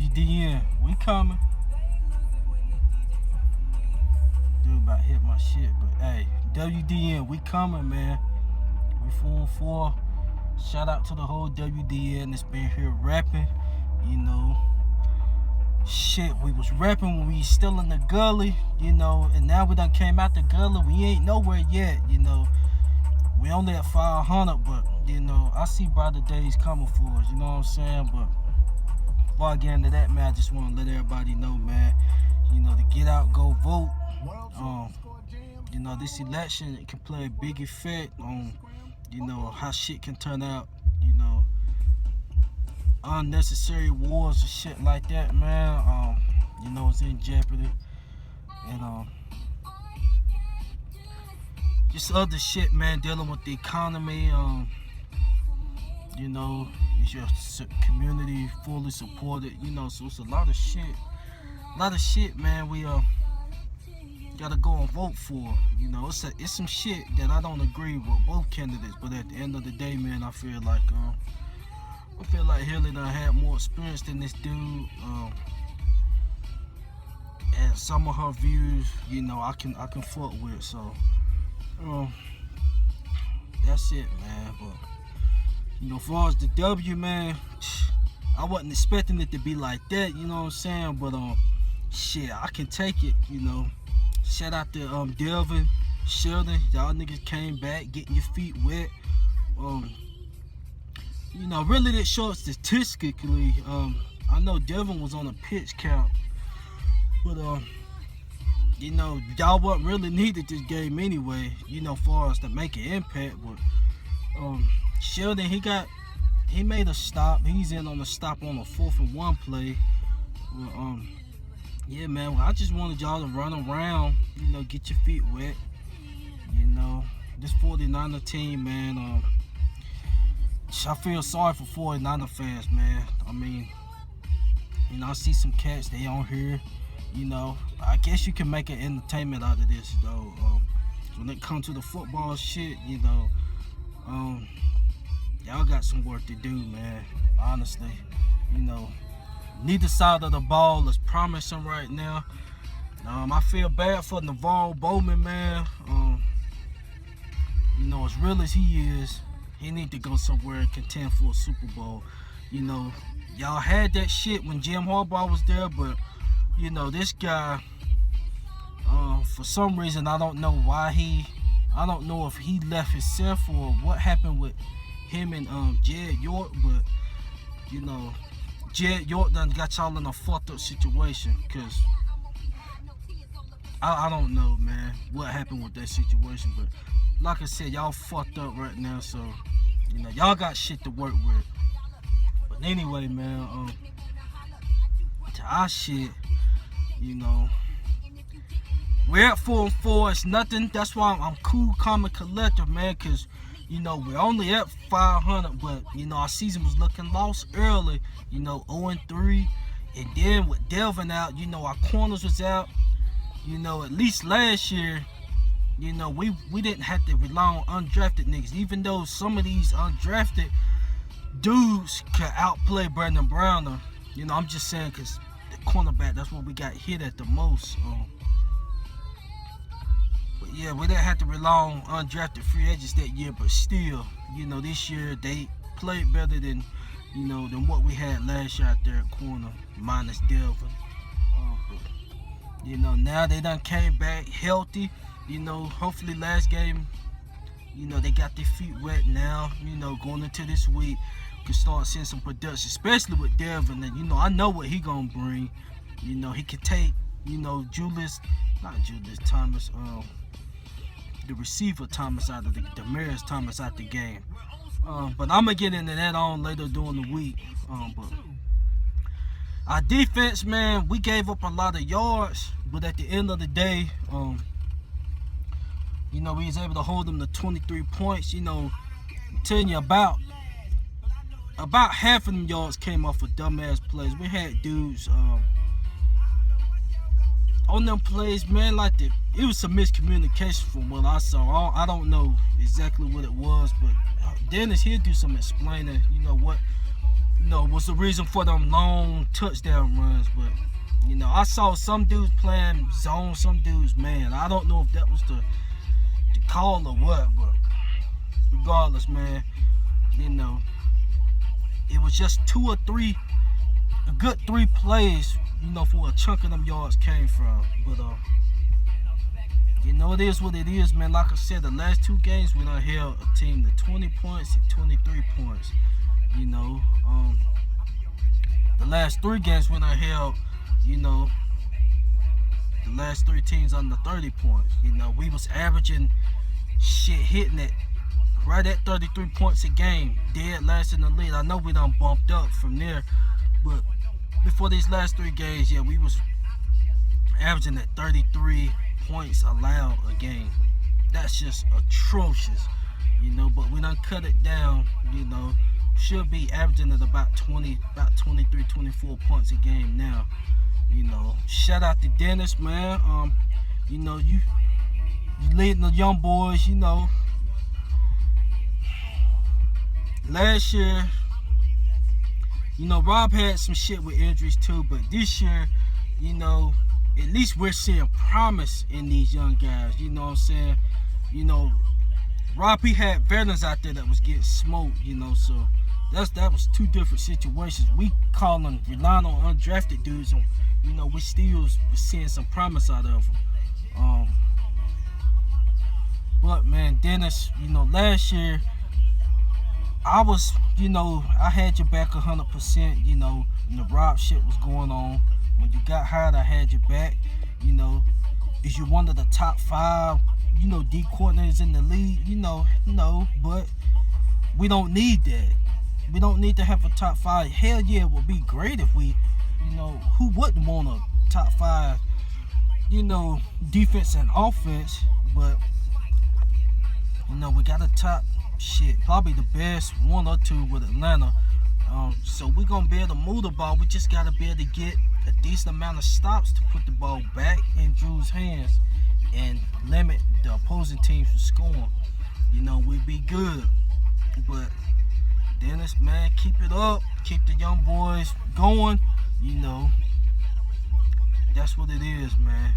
WDN, we coming. Dude about hit my shit, but hey, WDN, we coming, man. We 4-4. Shout out to the whole WDN that's been here rapping. You know, shit, we was rapping when we still in the gully, you know, and now we done came out the gully. We ain't nowhere yet, you know. We only at 500, but, you know, I see brighter days coming for us, you know what I'm saying? But before I get into that, man, I just want to let everybody know, man, you know, to get out, go vote. You know, this election, it can play a big effect on, you know, how shit can turn out, you know, unnecessary wars and shit like that, man. You know, it's in jeopardy. And just other shit, man, dealing with the economy. You know, is your community fully supported? You know, so it's a lot of shit, man. We gotta go and vote for. You know, it's some shit that I don't agree with both candidates, but at the end of the day, man, I feel like Hillary done had more experience than this dude. And some of her views, you know, I can fuck with. So that's it, man. But you know, as far as the W, man, I wasn't expecting it to be like that, you know what I'm saying? But shit, I can take it, you know. Shout out to Delvin, Sheldon, y'all niggas came back, getting your feet wet. You know, really that short statistically, I know Devin was on a pitch count, but you know, y'all wasn't really needed this game anyway, you know, far as to make an impact. But Sheldon, he made a stop. He's in on a stop on a 4th and 1 play. Well, yeah, man, I just wanted y'all to run around, you know, get your feet wet. You know, this 49er team, man, I feel sorry for 49er fans, man. I mean, you know, I see some cats, they on here, you know. I guess you can make an entertainment out of this, though. When it comes to the football shit, you know, y'all got some work to do, man, honestly. You know, neither side of the ball is promising right now. I feel bad for Navarro Bowman, man. You know, as real as he is, he need to go somewhere and contend for a Super Bowl. You know, y'all had that shit when Jim Harbaugh was there, but, you know, this guy, for some reason, I don't know I don't know if he left himself or what happened with him and Jed York, but, you know, Jed York done got y'all in a fucked up situation, because I don't know, man, what happened with that situation, but like I said, y'all fucked up right now, so, you know, y'all got shit to work with. But anyway, man, to our shit, you know, we're at 4-4, it's nothing. That's why I'm cool, calm, and collective, man, because, you know, we're only at 500, but, you know, our season was looking lost early, you know, 0-3, and then with Delvin out, you know, our corners was out. You know, at least last year, you know, we didn't have to rely on undrafted niggas, even though some of these undrafted dudes could outplay Brandon Browner. You know, I'm just saying, because the cornerback, that's what we got hit at the most. But yeah, we didn't have to rely on undrafted free agents that year, but still, you know, this year they played better than, you know, than what we had last year out there at corner, minus Delvin. You know, now they done came back healthy. You know, hopefully last game, you know, they got their feet wet now. You know, going into this week, we can start seeing some production, especially with Devin. And, you know, I know what he gonna bring. You know, he can take, you know, Thomas, the receiver Thomas out of the Demarius Thomas out the game. But I'm gonna get into that on later during the week. But our defense, man, we gave up a lot of yards, but at the end of the day, you know, we was able to hold them to 23 points. You know, I'm telling you, about half of them yards came off of dumbass plays. We had dudes on them plays, man, like it was some miscommunication from what I saw. I don't know exactly what it was, but Dennis, he'll do some explaining, you know, what was the reason for them long touchdown runs. But I saw some dudes playing zone, some dudes man. I don't know if that was the call or what, but regardless, man, it was just 2 or 3, a good 3 plays, for a chunk of them yards came from. But it is what it is, man. Like I said, the last 2 games we done held a team to 20 points and 23 points. The last 3 games we done held, the last 3 teams under 30 points. We was averaging hitting it right at 33 points a game, dead last in the league. I know we done bumped up from there, but before these last 3 games, we was averaging at 33 points allowed a game. That's just atrocious, but we done cut it down, should be averaging at about 23, 24 points a game now. Shout out to Dennis, man. You leading the young boys, Last year, Rob had some shit with injuries too, but this year, at least we're seeing promise in these young guys. You know what I'm saying? Rob, he had veterans out there that was getting smoked, so that was 2 different situations. We relying on undrafted dudes, and we still was seeing some promise out of them. But man, Dennis, last year I was, I had your back 100%, when the Rob shit was going on. When you got hired, I had your back. Is you one of the top 5, D coordinators in the league? No, but we don't need that. We don't need to have a top 5. Hell yeah, it would be great if we, who wouldn't want a top 5, defense and offense? But, we got a top probably the best 1 or 2 with Atlanta. So we're going to be able to move the ball. We just got to be able to get a decent amount of stops to put the ball back in Drew's hands and limit the opposing teams from scoring. We'd be good. But Dennis, man, keep it up. Keep the young boys going. That's what it is, man.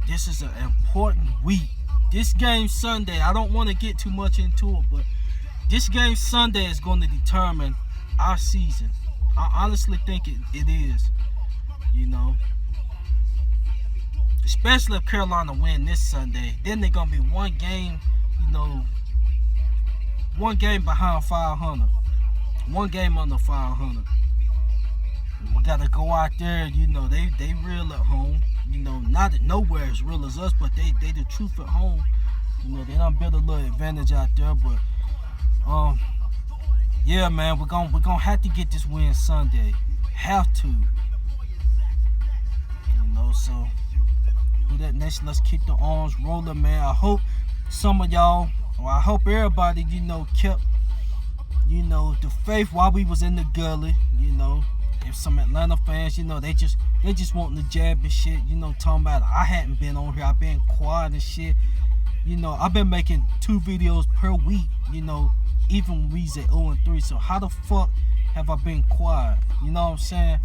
This is an important week. This game Sunday, I don't want to get too much into it, but this game Sunday is going to determine our season. I honestly think it is. Especially if Carolina win this Sunday, then they're going to be one game behind 500. One game under 500. We got to go out there, they real at home. Not that nowhere as real as us, but they the truth at home. They done built a little advantage out there, but yeah, man, we're gonna have to get this win Sunday. Have to. So do that next. Let's keep the arms rolling, man. I hope some of y'all, or I hope everybody, kept, the faith while we was in the gully, If some Atlanta fans, they just wanting to jab and shit, talking about I hadn't been on here, I've been quiet and shit. I've been making 2 videos per week, even when we was at 0-3. So how the fuck have I been quiet? You know what I'm saying?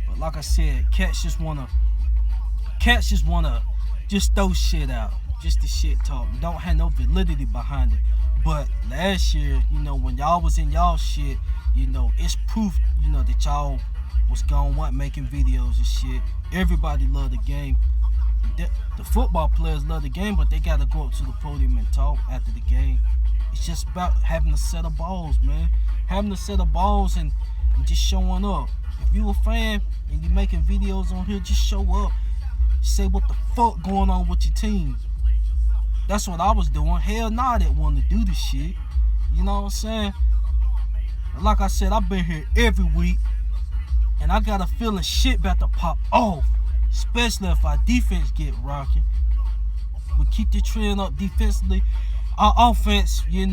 But like I said, cats just wanna just throw shit out. Just the shit talk. Don't have no validity behind it. But last year, when y'all was in y'all shit, it's proof, that y'all was going making videos and shit. Everybody loved the game. The football players love the game, but they got to go up to the podium and talk after the game. It's just about having a set of balls, man. Having a set of balls and just showing up. If you a fan and you making videos on here, just show up. Say what the fuck going on with your team. That's what I was doing. Hell nah, I didn't want to do this shit. You know what I'm saying? Like I said, I've been here every week, and I got a feeling shit about to pop off, especially if our defense get rocking. We keep the trend up defensively. Our offense, we're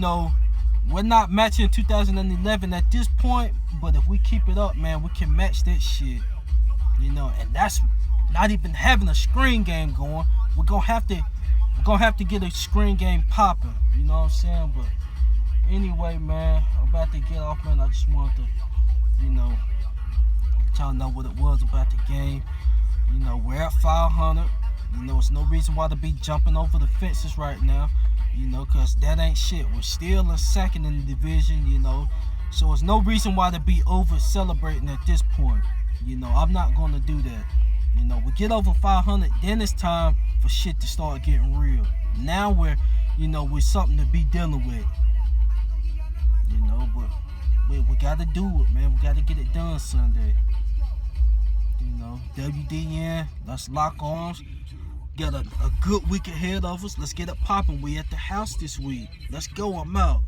not matching 2011 at this point, but if we keep it up, man, we can match that shit. And that's not even having a screen game going. We're gonna have to get a screen game popping. You know what I'm saying? But anyway, man, I'm about to get off, man. I just wanted to, you know, let y'all know what it was about the game. You know, we're at 500. You know, it's no reason why to be jumping over the fences right now. You know, because that ain't shit. We're still in second in the division, you know. So there's no reason why to be over celebrating at this point. You know, I'm not going to do that. You know, we get over 500, then it's time for shit to start getting real. Now we're something to be dealing with. You know, but we got to do it, man. We got to get it done Sunday. You know, WDN, let's lock arms. Got a good week ahead of us. Let's get it popping. We at the house this week. Let's go. I'm out.